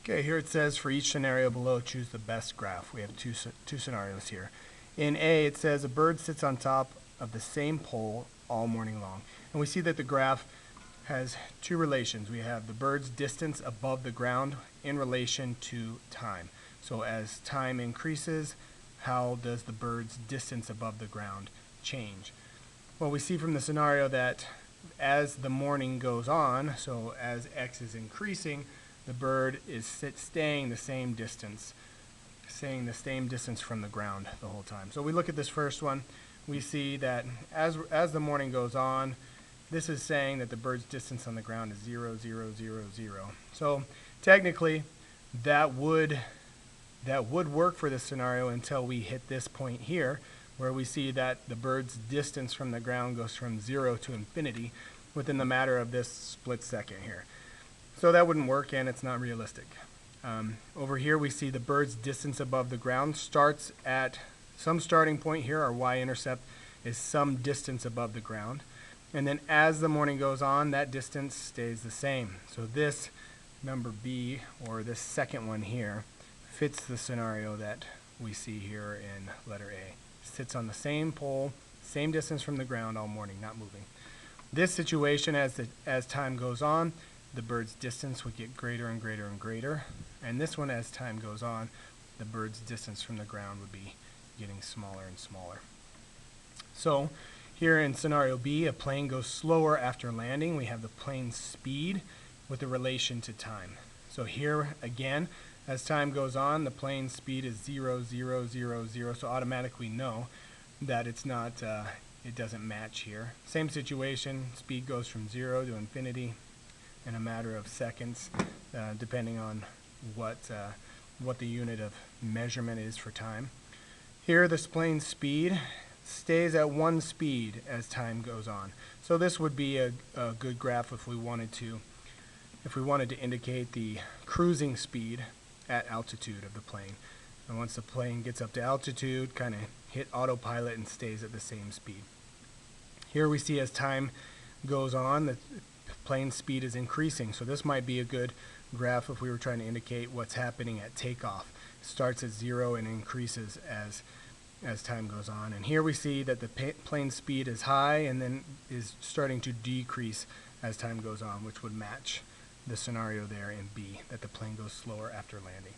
Okay, here it says for each scenario below, choose the best graph. We have two scenarios here. In A, it says a bird sits on top of the same pole all morning long. And we see that the graph has two relations. We have the bird's distance above the ground in relation to time. So as time increases, how does the bird's distance above the ground change? Well, we see from the scenario that as the morning goes on, so as x is increasing, the bird is staying the same distance from the ground the whole time. So we look at this first one, we see that as the morning goes on, this is saying that the bird's distance on the ground is 0, 0, 0, 0. So technically that would work for this scenario until we hit this point here, where we see that the bird's distance from the ground goes from 0 to infinity within the matter of this split second here. So that wouldn't work, and it's not realistic. Over here we see the bird's distance above the ground starts at some starting point here. Our y-intercept is some distance above the ground. And then as the morning goes on, that distance stays the same. So this number B, or this second one here, fits the scenario that we see here in letter A. Sits on the same pole, same distance from the ground all morning, not moving. This situation, as time goes on, the bird's distance would get greater and greater and greater. And this one, as time goes on, the bird's distance from the ground would be getting smaller and smaller. So here in scenario B, a plane goes slower after landing. We have the plane's speed with a relation to time. So here again, as time goes on, the plane's speed is 0, 0, 0, 0. So automatically we know that it's not, it doesn't match here. Same situation, speed goes from 0 to infinity in a matter of seconds, depending on what the unit of measurement is for time. Here, this plane's speed stays at one speed as time goes on. So this would be a good graph if we wanted to indicate the cruising speed at altitude of the plane. And once the plane gets up to altitude, kind of hit autopilot and stays at the same speed. Here we see as time goes on, the plane speed is increasing. So this might be a good graph if we were trying to indicate what's happening at takeoff. It starts at 0 and increases as time goes on. And here we see that the plane speed is high and then is starting to decrease as time goes on, which would match the scenario there in B, that the plane goes slower after landing.